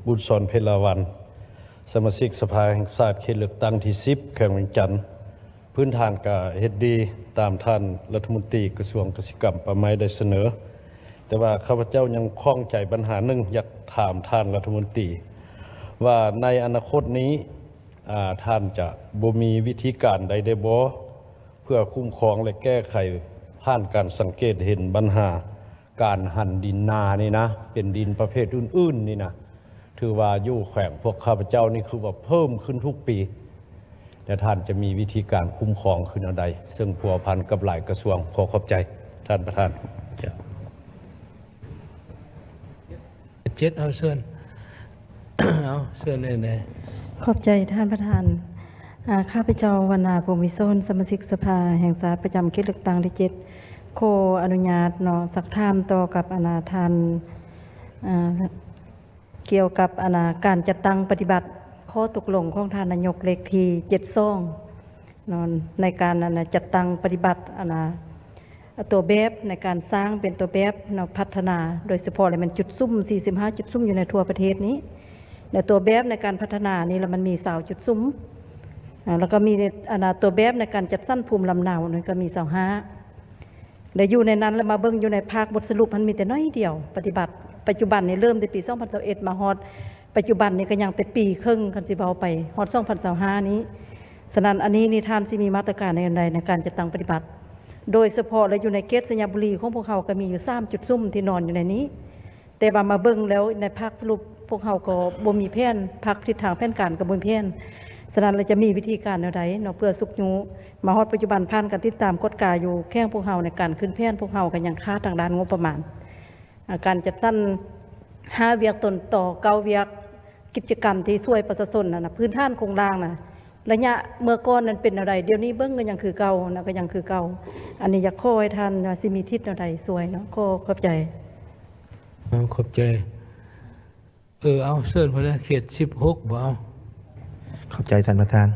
บุญสอนเพลาวันสมาชิกสภาแห่งชาติเขตเลือกตั้งที่10แขวงเวียงจันทน์พื้นฐานก็เฮ็ดดีตามท่านรัฐมนตรีกระทรวงเกษตรกรรมป่าไม้ได้เสนอแต่ว่าข้าพเจ้ายังคล่องใจปัญหาหนึ่งอยากถามท่านรัฐมนตรีว่าในอนาคตนี้ท่านจะบ่มีวิธีการใดได้บ่เพื่อคุ้มครองและแก้ไขผ่านการสังเกตเห็นปัญหาการหั่นดินนานี่นะเป็นดินประเภทอื่นๆนี่นะถือว่าอยู่แขวงพวกข้าพเจ้านี่คือว่าเพิ่มขึ้นทุกปีแต่ท่านจะมีวิธีการคุ้มครองขึ้นอะไรซึ่งพัวพันกับหลายกระทรวงขอขอบใจท่านประธานเจ็ดเอาเชิญ เอาเชิญเลยขอบใจท่านประธานข้าพเจ้าวรรณาภูมิโซนสมาชิกสภาแห่งชาติประจำเขตเลือกตั้งที่7โคอนุญาตเนาะสักถามต่อกับทานเกี่ยวกับการจัดตั้งปฏิบัติข้อตกลงของท่านนายกเลขที่72นอนในการจัดตั้งปฏิบัติตัวแบบในการสร้างเป็นตัวแบบเนาะพัฒนาโดยเฉพาะเลยมันจุดซุ่ม45จุดซุ่มอยู่ในทั่วประเทศนี้แต่ตัวแบบในการพัฒนานี่แล้วมันมี20จุดซุ่มแล้วก็มีตัวแบบในการจัดสรรภูมิลำเนานั่นก็มี25แล้วอยู่ในนั้นแล้วมาเบิ่งอยู่ในภาคบทสรุปมันมีแต่น้อยเดียวปฏิบัติปัจจุบันนี่เริ่มในปี2021มาฮอดปัจจุบันนี่ก็ยังแต่ปีครึ่งกันสิเบาไปฮอด2025นี้ฉะนั้นอันนี้นี่ท่านสิมีมาตรการในการจัดตั้งปฏิบัติโดยเฉพาะแล้วอยู่ในเขตสัญญาบุรีของพวกเขาก็มีอยู่3จุดซุ่มที่นอนอยู่ในนี้แต่ว่ามาเบิ่งแล้วในภาคสรุปพวกเขาก็บ่มีแผนภาคทิศทางแผนการก็บ่มีแผนฉะนั้นเราจะมีวิธีการแนวใดเนาะเพื่อสุขยูมาฮอดปัจจุบันผ่านการติดตามกฎกาอยู่แข้งพวกเขาในการขึ้นแผนพวกเขาก็ยังค้าทางด้านงบประมาณการจัดตั้ง5เวียกต้นต่อ9เวียกกิจกรรมที่ช่วยประชาชนนะพื้นฐานโครงสร้างนะระยะเมื่อก่อนนั้นเป็นอะไรเดี๋ยวนี้เบิ่งก็ยังคือเก่านะก็ยังคือเก่าอันนี้อยากขอให้ท่านสิมีทิศแนวใดสวยเนาะขอขอบใจขอบใจเอาเชิญพอแล้วเขต16บ่เอาขอบใจท่านประธาน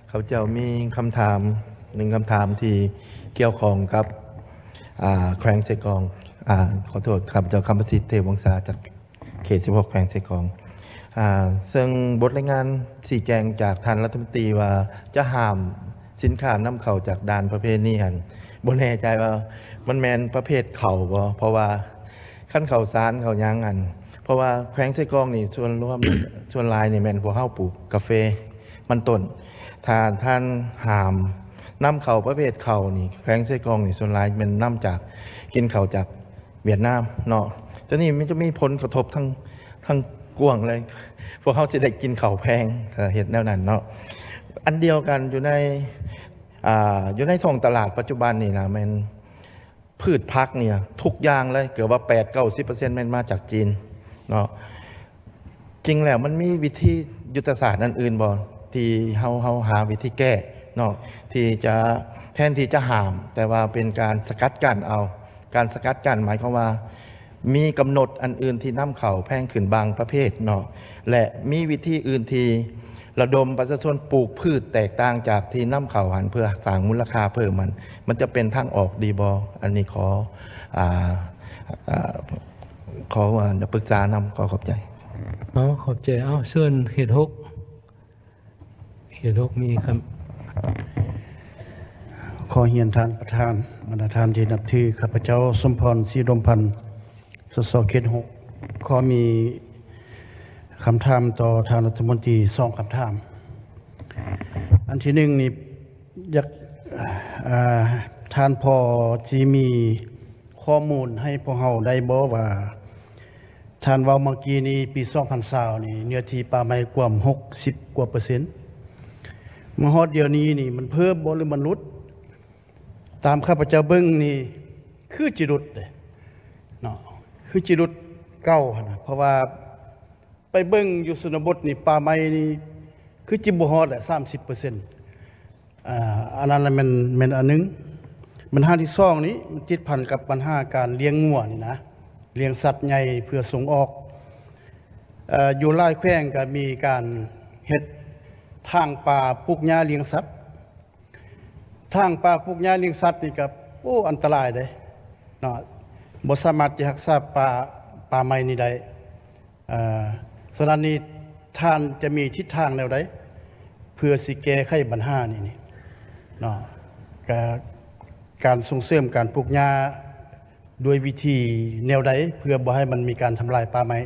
เขาเจ้ามีคำถามหนึ่งคำถามที่เกี่ยวข้องกับแขวงไซกองขอโทษครับเจ้าคำประสิทธิ์เทพวงศาจากเขต16แขวงไซกองซึ่งบทรายงานชี้แจงจากท่านรัฐมนตรีว่าจะห้ามสินค้านำเข้าจากด่านประเภทนี้หันบ่แน่ใจว่ามันแมนประเภทเข่าบ่เพราะว่าขั้นเข่าซานเข่ายังอันเพราะว่าแขวงไซกองนี่ส่วนรวม ส่วนลายนี่แมนพวกข้าวปลูกกาแฟมันต้นท่านห้ามนำเข่าประเภทเข่านี่แขวงไซกองนี่ส่วนลายมันนำจากกินเข่าจากเวียดนามเนาะแต่นี่มันจะมีผลกระทบทั้งกวงเลยพวกเขาจะได้กินเข่าแพงเห็นแนวนั้นเนาะอันเดียวกันอยู่ในท้องตลาดปัจจุบันนี่นะมันพืชพักเนี่ยทุกอย่างเลยเกือบว่า8-90%มันมาจากจีนเนาะจริงแล้วมันมีวิธียุทธศาสตร์อันอื่นบ่ที่เฮาหาวิธีแก้เนาะที่จะแทนที่จะห้ามแต่ว่าเป็นการสกัดกั้นเอาการสกัดกั้นหมายความว่ามีกำหนดอันอื่นที่นำเข้าแพงขึ้นบางประเภทเนาะและมีวิธีอื่นที่ระดมประชาชนปลูกพืชแตกต่างจากที่นำเข้าหันเพื่อสร้างมูลค่าเพิ่มมันจะเป็นทางออกดีบ่อันนี้ขอว่าปรึกษานำขอบใจขอบใจเอาเชิญเขต6มีครับขอเรียนท่านประธานบรรดาท่านที่นับถือข้าพเจ้าสมพรศรีดมพันธ์สสเขต6ขอมีคำถามต่อท่านรัฐมนตรี2คำถามอันที่1นี่อยากท่านพอที่มีข้อมูลให้พวกเราได้บ่ว่าท่านว่าเมื่อกี้นี้ปี2020นี่เนื้อที่ป่าไม้กว่า60กว่าเปอร์เซ็นต์มาฮอดเดี๋ยวนี้นี่มันเพิ่มบ่หรือมันลดตามข้าพเจ้าเบิ่งนี่คือจิรุดเนาะคือจิรุดเก่านะเพราะว่าไปเบิ่งอยู่ชนบทนี่ป่าไม้นี่คือจิบ่ฮอด30%อันนั้นมันอันนึงปัญหาที่2นี้มันติดพันกับปัญหาการเลี้ยงงัวนี่นะเลี้ยงสัตว์ใหญ่เพื่อส่งออกอยู่หลายแขวงก็มีการเฮ็ดทางป่าปลูกหญ้าเลี้ยงสัตว์ทางป่าปลูกหญ้าเลี้ยงสัตว์นี่ก็อันตรายเด้บ่สามารถจะรักษาป่าไม้นี่ได้ ฉะนั้นนี่ท่านจะมีทิศทางแนวใดเพื่อสิแก้ไขปัญหานี่เนาะการส่งเสริมการปลูกหญ้าด้วยวิธีแนวใดเพื่อบ่ให้มันมีการทำลายป่าไม้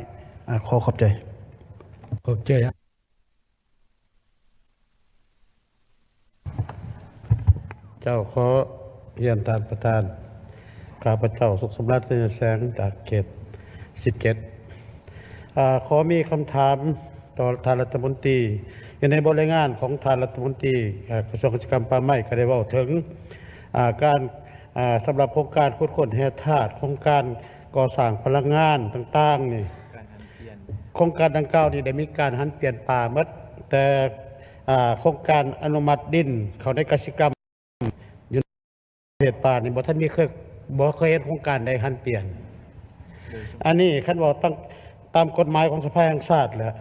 ขอบใจ ขอบใจครับ เจ้าขอเรียนท่านประธานข้าพเจ้าสุขสมรัตน์เนแสงจากเขต17ขอมีคำถามต่อท่านรัฐมนตรีอยู่ในบทรายงานของท่านรัฐมนตรีกระทรวงกิจกรรมป่าไม้ก็ได้เว้าถึงการสำหรับโครงการขุดค้นแร่ธาตุโครงการก่อสร้างพลังงานต่างๆนี่โครงการดังกล่าวนี่ได้มีการหันเปลี่ยนป่าหมดแต่โครงการอนุมัติดินเขาในกสิกรรมอยู่ในเขตป่านี่บ่ท่านมีเคยเห็นโครงการใดหันเปลี่ยนอันนี้คันว่าตั้งตามกฎหมายของสภาแห่งชาติแหละ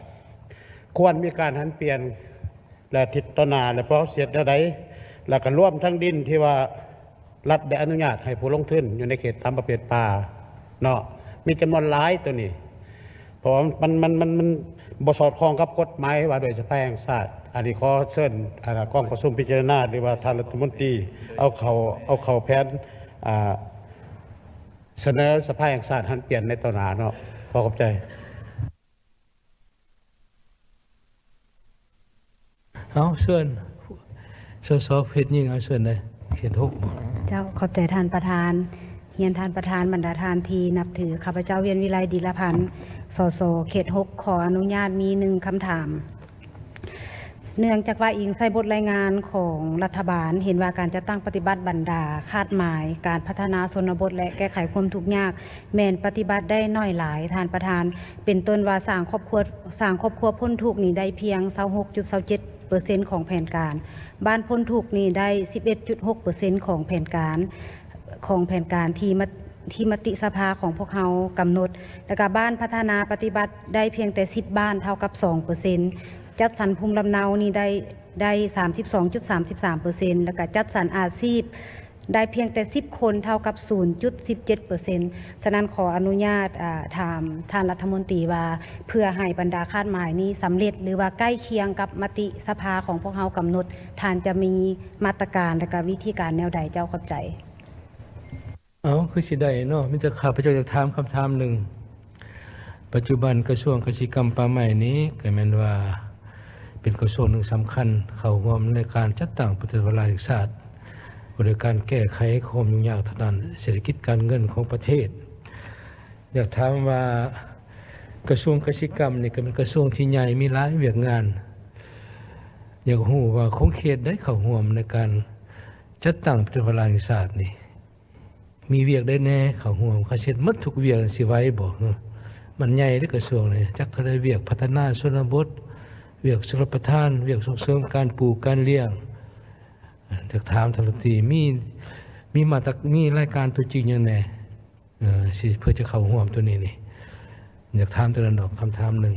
ควรมีการหันเปลี่ยนและทิศต่อหน้าและเพราะเสียแนวใดแล้วก็รวมทั้งดินที่ว่ารัฐได้อนุญาตให้ผู้ลงทุนอยู่ในเขตตามประเภทป่าเนาะมีจำนวนหลายตัวนี้เพราะมันบ่สอดคล้องกับกฎหมายว่าโดยสภาแห่งชาติอันนี้ขอเชิญกองประชุมพิจารณาหรือว่าท่านรัฐมนตรีเอาเขาแผนเสนอสภาแห่งชาติหันเปลี่ยนในต่อหน้าเนาะขอขอบใจ เอาเชิญสสเพชรยิ่งเอาเชิญเลยเขียนทุก เจ้าขอบใจท่านประธานเฮียนท่านประธานบรรดาทานทีนับถือข้าพเจ้าเวียนวิไลดีละพันธ์สสเขต6ขออนุญาตมี1คำถามเนื่องจากว่าอิงใส่บทรายงานของรัฐบาลเห็นว่าการจะตั้งปฏิบัติบรรดาคาดหมายการพัฒนาชนบทและแก้ไขความทุกข์ยากแม่นปฏิบัติได้น้อยหลายท่านประธานเป็นต้นว่าสร้างครอบครัวพ้นทุกข์นี้ได้เพียง 26.27% ของแผนการบ้านพ้นทุกข์นี้ได้ 11.6% ของแผนการที่มติสภาของพวกเขากำหนดและก็บ้านพัฒนาปฏิบัติได้เพียงแต่10บ้านเท่ากับ 2%จัดสรรภูมิลำเนานี่ได้ 32.33% แล้วก็จัดสรรอาชีพได้เพียงแต่10คนเท่ากับ 0.17% ฉะนั้นขออนุญาตถามท่านรัฐมนตรีว่าเพื่อให้บรรดาคาดหมายนี้สำเร็จหรือว่าใกล้เคียงกับมติสภาของพวกเขากำหนดท่านจะมีมาตรการและก็วิธีการแนวใดเจ้าเข้าใจเอาคือสิได้เนาะมีแต่ข้าพเจ้าจะถามคำถามหนึ่งปัจจุบันกระทรวงกสิกรรมป่าไม้นี้ก็แม่นว่าเป็นกระทรวงหนึ่งสำคัญเข้าร่วมในการจัดตั้งปฏิวัติศาสตร์บริการแก้ไขความยุ่งยากทางด้านเศรษฐกิจการเงินของประเทศอยากถามว่ากระทรวงกสิกรรมนี่ก็เป็นกระทรวงที่ใหญ่มีหลายเวียกงานอยากรู้ว่าของเขตได้เข้าร่วมในการจัดตั้งปฏิวัติศาสตร์นี่มีเวียกได้แน่เข้าร่วมเขาเช็ดหมดทุกเวียกสิไหว้บ่มันใหญ่เด้อกระทรวงนี่จักเท่าใดเวียกพัฒนาชนบทเวียกชลประทานเวียกส่งเสริมการปลูกการเลี้ยงอยากถามท่านรัฐมนตรีมีรายการตัวจริงยังไงสิเพื่อจะเข้าร่วมตัวนี้นี่อยากถามตัวนั้นดอกคำถามหนึ่ง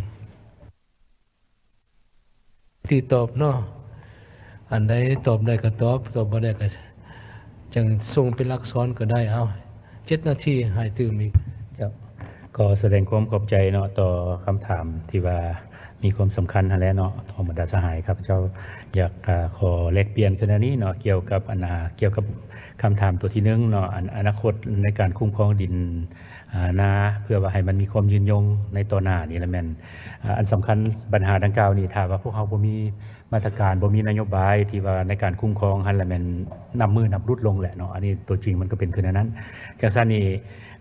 ที่ตอบเนาะอันใดตอบได้ก็ตอบบ่ได้ก็จังส่งเป็นหลักซ้อนก็ได้เอา7 นาทีหายตื่นอีกก็แสดงความขอบใจเนาะต่อคำถามที่ว่ามีความสำคัญนั่นแหละเนาะธรรมดาสหายครับเจ้าอยากขอแลกเปลี่ยนกันนี้เนาะเกี่ยวกับคำถามตัวที่1เนาะอนาคตในการคุ้มครองดินนาเพื่อว่าให้มันมีความยืนยงในต่อหน้านี่แหละแม่นอันสำคัญปัญหาดังกล่าวนี่ถ้าว่าพวกเขาบ่มีมาตรการบ่มีนโยบายที่ว่าในการคุ้มครองหั่นละแม่นนับรุดลงแหละเนาะอันนี้ตัวจริงมันก็เป็นขึ้นนั้นจังซั่นนี่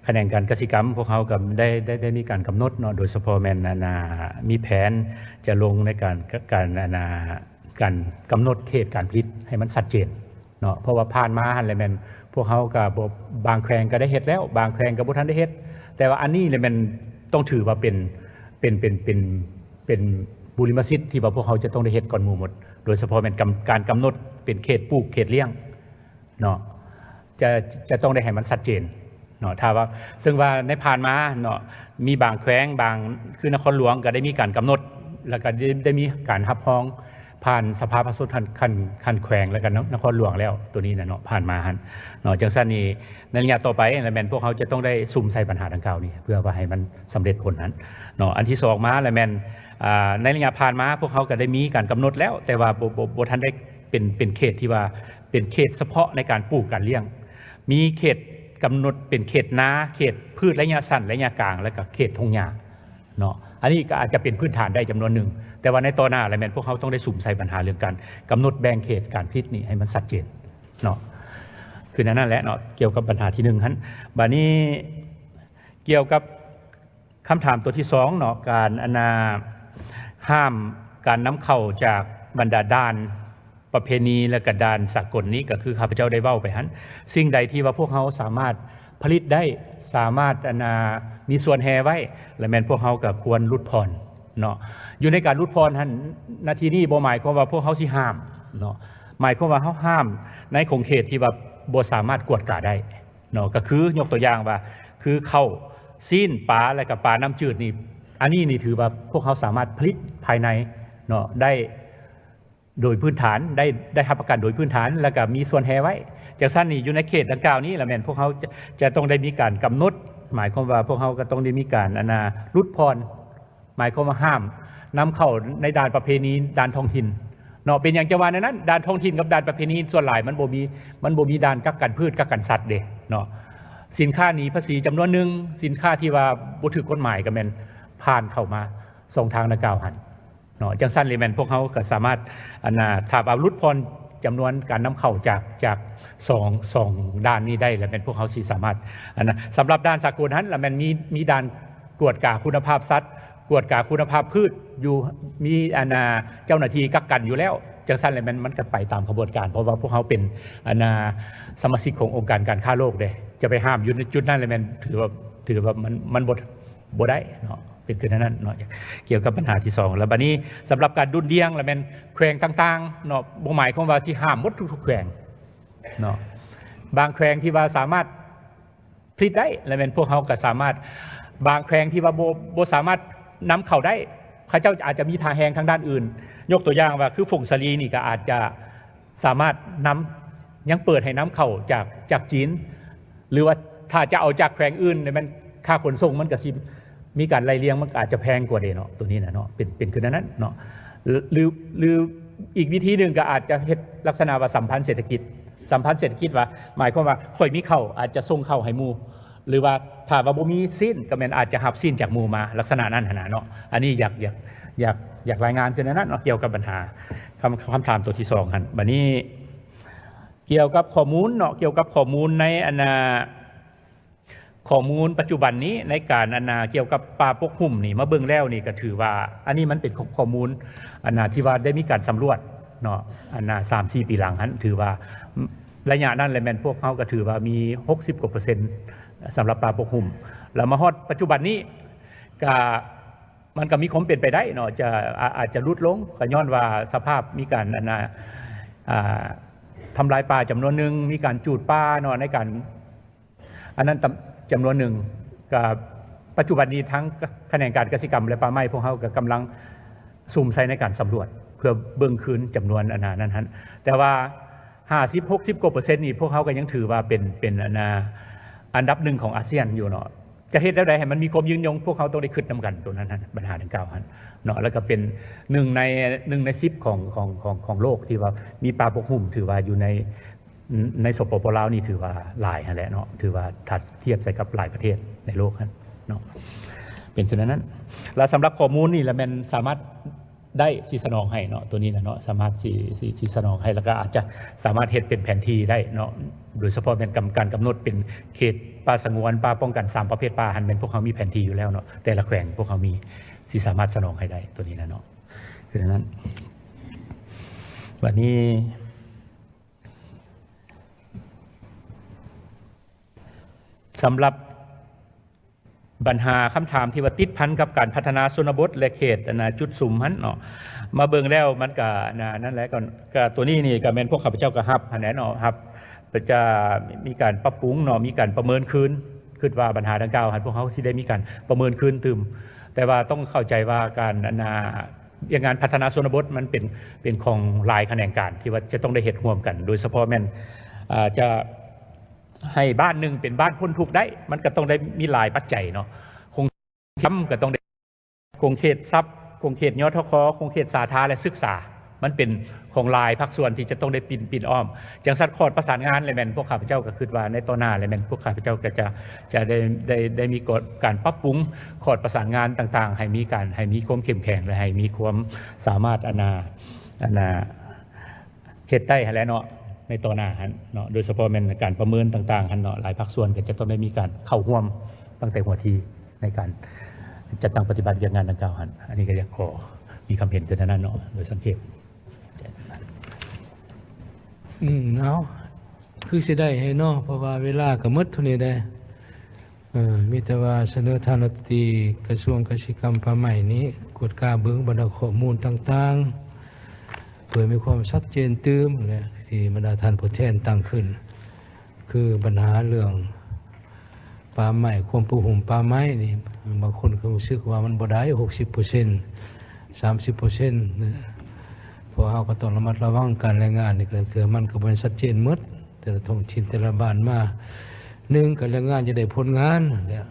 แผนงการกสิกรรมพวกเขาก็ได้มีการกำหนดเนาะโดยเฉพาะแม่นมีแผนจะลงในการกำหนดเขตการผลิตให้มันชัดเจนเนาะเพราะว่าผ่านมาหั่นแหละแม่นพวกเขาก็บางแขวงก็ได้เฮ็ดแล้วบางแขวงก็บ่ทันได้เฮ็ดแต่ว่าอันนี้เนี่ยมันต้องถือว่าเป็นบุริมสิทธิ์ที่ว่าพวกเขาจะต้องได้เฮ็ดก่อนหมู่หมดโดยเฉพาะเป็นการกำหนดเป็นเขตปลูกเขตเลี้ยงเนาะจะต้องได้ให้มันชัดเจนเนาะถ้าว่าซึ่งว่าในผ่านมาเนาะมีบางแขวงบางคือนครหลวงก็ได้มีการกำหนดแล้วก็ได้มีการรับรอง ผ่านสภาพระสุดคันแขวงแล้วกันนครหลวงแล้วตัวนี้นะเนาะผ่านมาหั่นเนาะจังซั่นนี่ในระยะต่อไปแล้วแม่นพวกเขาจะต้องได้ซุ่มใส่ปัญหาดังกล่าวนี้เพื่อว่าให้มันสำเร็จผลนั้นเนาะอันที่สองมาแล้วแม่นในระยะผ่านมาพวกเขาก็ได้มีการกำหนดแล้ว แต่ว่าบ่ทันได้เป็นเขตที่ว่าเป็นเขตเฉพาะในการปลูกการเลี้ยงมีเขตกำหนดเป็นเขตนาเขตพืชระยะสั้นระยะกลางแล้วก็เขตทุ่งหญ้าเนาะอันนี้ก็อาจจะเป็นพื้นฐานได้จำนวนหนึ่งแต่ว่าในต่อหน้าอะไรแม่นพวกเขาต้องได้สุ่มใส่ปัญหาเรื่องการกำหนดแบ่งเขตการพิษนี่ให้มันชัดเจนเนาะคือนั่นแหละเนาะเกี่ยวกับปัญหาที่หนึ่งนั้นบัดนี้เกี่ยวกับคำถามตัวที่สองเนาะการห้ามการนำเข้าจากบรรดาด้านประเพณีและกระดานสากลนี้ก็คือข้าพเจ้าได้เว้าไปหันสิ่งใดที่ว่าพวกเขาสามารถผลิตได้สามารถมีส่วนแห่ไว้และแม่นพวกเขาก็ควรลดผ่อนเนาะอยู่ในการลดผ่อนหันนาทีนี้บ่หมายความว่าพวกเขาสิห้ามเนาะหมายความว่าเขาห้ามในของเขตที่ว่าบ่สามารถกวดกาได้เนาะก็คือยกตัวอย่างว่าคือเข้าซีนปลาและกับปลาน้ำจืดนี่อันนี้นี่ถือว่าพวกเขาสามารถผลิตภายในเนาะได้โดยพื้นฐานได้รับประกันโดยพื้นฐานแล้วก็มีส่วนแห่ไว้จากสั้นนี่อยู่ในเขตดังกล่าวนี้แหละแม่นพวกเขาจะต้องได้มีการกำหนดหมายความว่าพวกเขาก็ต้องได้มีการลดผ่อนหมายความว่าห้ามนำเข้าในด้านประเพณีด้านท้องถิ่นเนาะเป็นอย่างจะว่าในนั้นด้านท้องถิ่นกับด้านประเพณีส่วนหลายมันบ่มีด้านกักกันพืชกักกันสัตว์เด้เนาะสินค้าหนีภาษีจำนวนหนึ่งสินค้าที่ว่าบ่ถูกกฎหมายก็แม่นผ่านเข้ามาส่งทางดังกล่าวหันเนาะจังสั้นเลยแม่นพวกเขาก็สามารถถ้าเอาลดผ่อนจำนวนการนำเข้าจากสองด้านนี้ได้แล้วแม่นพวกเขาสิสามารถสำหรับด้านสากลนั้นแล้วแม่นมีด้านกวดกาคุณภาพสัตว์กวดกาคุณภาพพืชอยู่มีเจ้าหน้าที่กักกันอยู่แล้วจังสั้นเลยมันก็ไปตามกระบวนการเพราะว่าพวกเขาเป็นสมาชิกขององค์การการค้าโลกเด้จะไปห้ามอยู่ในจุดนั้นเลยแม่นถือว่ามันบ่ได้เนาะเป็นคือนั้นเนาะเกี่ยวกับปัญหาที่สองแล้วบัดนี้สำหรับการดุลเลี้ยงแล้วแม่นแขวงต่างๆเนาะบ่หมายความว่าสิห้ามหมดทุกแขวงเนาะบางแขวงที่ว่าสามารถผลิตได้แล้วแม่นพวกเขาก็สามารถบางแขวงที่ว่าบ่สามารถนำเข้าได้เขาเจ้าอาจจะมีทางแหงทางด้านอื่นยกตัวอย่างว่าคือฝงสลีนี่ก็อาจจะสามารถยังเปิดให้น้ำเข้าจากจีนหรือว่าถ้าจะเอาจากแขวงอื่นเนี่ยมันค่าขนส่งมันก็สิมีการไล่เลี้ยงมันอาจจะแพงกว่าเดเนาะตัวนี้นะเนาะเป็นคือนั้นเนาะหรืออีกวิธีหนึ่งก็อาจจะเฮ็ดลักษณะว่าสัมพันธ์เศรษฐกิจว่าหมายความว่าค่อยมีเข้าอาจจะส่งเข้าให้หมู่หรือว่าถ้าว่าบ่มีสิ้นก็แม่นอาจจะหับสิ้นจากหมู่มาลักษณะนั้นนะเนาะอันนี้อยากรายงานคือนั้นเนาะเกี่ยวกับปัญหาคำถามตัวที่2หั่นบัดนี้เกี่ยวกับข้อมูลเนาะเกี่ยวกับข้อมูลในข้อมูลปัจจุบันนี้ในการเกี่ยวกับป่าปกหุ่มนี่มาเบิ่งแล้วนี่ก็ถือว่าอันนี้มันเป็นข้อมูลที่ว่าได้มีการสำรวจเนาะ3-4 ปีหลังนั้นถือว่าระยะนั้นเลยแม่นพวกเขาก็ถือว่ามี60% สำหรับป่าปกหุ่มแล้วมาฮอดปัจจุบันนี้ก็มันก็มีความเป็นไปได้เนาะอาจจะลดลงก็ย้อนว่าสภาพมีการทำลายป่าจำนวนหนึ่งมีการจูดป่าเนาะในการอันนั้นจำนวนหนึ่งกับปัจจุบันนี้ทั้งแขนงการเกษตรกรรมและป่าไม้พวกเขาก็กำลังซุ่มใส่ในการสำรวจเพื่อเบิ่งคืนจำนวนนั้นฮะแต่ว่า50-60% นี่พวกเขาก็ยังถือว่าเป็นอันดับหนึ่งของอาเซียนอยู่เนาะจะเฮ็ดแล้วใดให้มันมีความยืนยงพวกเขาต้องได้คิดนำกันตัวนั้นปัญหาดังกล่าวเนาะแล้วก็เป็น1ใน10ของโลกที่ว่ามีป่าปกหุ่มถือว่าอยู่ในสปปลาวนี่ถือว่าหลายแหละเนาะถือว่าถ้าเทียบใส่กับหลายประเทศในโลกเนาะเป็นตัวนั้นแล้วสำหรับข้อมูลนี่แล้วมันสามารถได้สีสนองให้เนาะตัวนี้นะเนาะสามารถสีสนองให้แล้วก็อาจจะสามารถเฮ็ดเป็นแผนที่ได้เนาะโดยเฉพาะเป็นการกำหนดเป็นเขตป่าสงวนป่าป้องกัน3ประเภทป่าหันเป็นพวกเขามีแผนที่อยู่แล้วเนาะแต่ละแขวงพวกเขามีสีสามารถสนองให้ได้ตัวนี้นะเนาะคือนั้นวันนี้สำหรับปัญหาคำถามที่ว่าติดพันกับการพัฒนาชนบทและเขตจุดสุ่มหันเนาะมาเบิ่งแล้วมันก็นั่นแหละก็ตัวนี้นี่ก็แม่นพวกข้าพเจ้าก็ฮับหันแหละเนาะฮับจะมีการปรับปรุงเนาะมีการประเมินคืนคิดว่าปัญหาดังกล่าวหันพวกเขาสิได้มีการประเมินคืนตึมแต่ว่าต้องเข้าใจว่าการ อย่างงานพัฒนาชนบทมันเป็นของหลายแขนงการที่ว่าจะต้องได้เฮ็ดร่วมกัน โดยเฉพาะแม่นจะให้บ้านหนึ่งเป็นบ้านพ้นทุกข์ได้มันก็ต้องได้มีหลายปัจจัยเนาะคงทำก็ต้องได้คงเขตทรัพย์คงเขตยทคคงเขตสาธารณและศึกษามันเป็นของหลายภาคส่วนที่จะต้องได้ปินอ้อมจังสัตว์คอร์ดประสานงานเลยแม่นพวกข้าพเจ้าก็คิดว่าในต่อหน้าเลยแม่นพวกข้าพเจ้าก็จะได้มีการปรับปรุงคอร์ดประสานงานต่างๆให้มีความเข้มแข็งและให้มีความสามารถอนาเฮ็ดได้แล้วเนาะในต่อหน้าเนาะโดยเฉพาะแม่นการประเมินต่างๆเนาะหลายภาคส่วนก็จะต้องได้มีการเข้าร่วมตั้งแต่หัวทีในการจัดตั้งปฏิบัติงานดังกล่าวอันนี้ก็อยากขอมีความเห็นแต่นั้นเนาะโดยสังเกตเอาคือสิได้ให้นอเพราะว่าเวลาก็หมดเท่านี้ได้มีแต่ว่าเสนอทางรัฐมนตรีกระทรวงเกษตรกรรมป่าไม้นี้กวดกาเบิ่งบรรดาข้อมูลต่างๆเพื่อมีความชัดเจนตื้มเนี่ยที่บรรดาท่านผู้แทนตั้งขึ้นคือปัญหาเรื่องป่าไม้ความปลูกห่มป่าไม้นี่บางคนก็รู้สึกว่ามันบ่ได้ 60% 30%นะเพราะเราก็ต้องระมัดระวังการรายงานนี่ก็คือมันก็บ่ชัดเจนหมดแต่ละท้องถิ่นแต่ละบ้านมา1การรายงานจะได้ผลงานแล้ว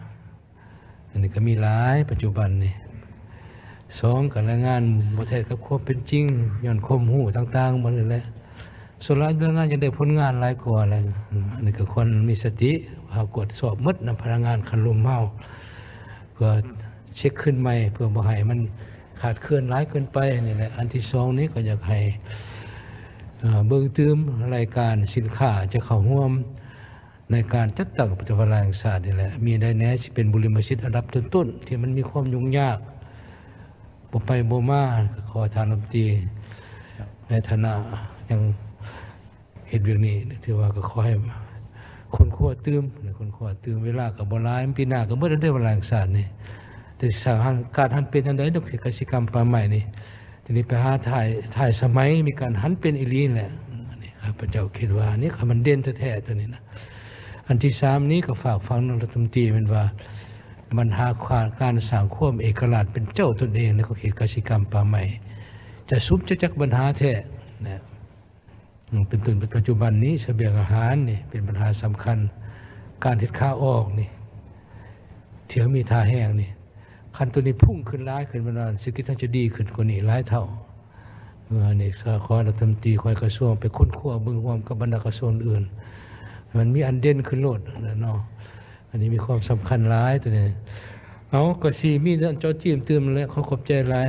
อันนี้ก็มีหลายปัจจุบันนี่2การรายงานบ่แท้กับความเป็นจริงย้อนความรู้ต่างๆหมดนั่นแหละส่วนหลายรายงานจะได้ผลงานหลายกว่าแล้วอันนี้ก็ควรมีสติหากตรวจสอบหมดนำพนักงานคันลมเฮาเพื่อเช็คขึ้นใหม่เพื่อบ่ให้มันขาดเคลื่อนหลายเกินไปนี่แหละอันที่2นี้ก็อยากให้เบิ่งตืมรายการสินค้าจะเข้าร่วมในการจัดตั้งปฏิบัติการแห่งชาตินี่แหละมีได้แน่สิเป็นบุริมสิทธิ์อันดับต้นๆที่มันมีความยุ่งยากบ่ไปบ่มาขอทานรัฐมนตรีในฐานะยังเฮ็ดเรื่องนี้ถือว่าก็ขอให้คนขวดตืมเวลาก็บ่หลายปีหน้าก็บ่ได้เวลาแห่งชาตินี่แต่สร้างการหันเป็นอันใดดอกเกษตรกรรมป่าไม้นี่ทีนี้ไปหาถ่ายสมัยมีการหันเป็นอีหลีแหละอันนี้ครับพระเจ้าคิดว่านี่คือมันเด่นแท้ๆตัวนี้นะอันที่3นี้ก็ฝากฟังรัฐมนตรีเป็นว่ามันหาการสร้างความเอกราชเป็นเจ้าตนเองในเขตเกษตรกรรมป่าไม้จะซุบจะจักปัญหาแท้นะเป็นต้นปัจจุบันนี้เสบียงอาหารนี่เป็นปัญหาสำคัญการเฮ็ดข้าวออกนี่เถียวมีท่าแห้งนี่คันตัวนี้พุ่งขึ้นร้ายขึ้นมานานเศรษฐกิจจะดีขึ้นกว่านี้หลายเท่านี่ขอรัฐมนตรีคอยกระทรวงไปค้นคว้าเบิ่งร่วมกับบรรดากระทรวงอื่นมันมีอันเด่นขึ้นโลดเนาะอันนี้มีความสำคัญหลายตัวนี้เอาก็สิมีเจ้าจิ้มเติมแล้วขอขอบใจหลาย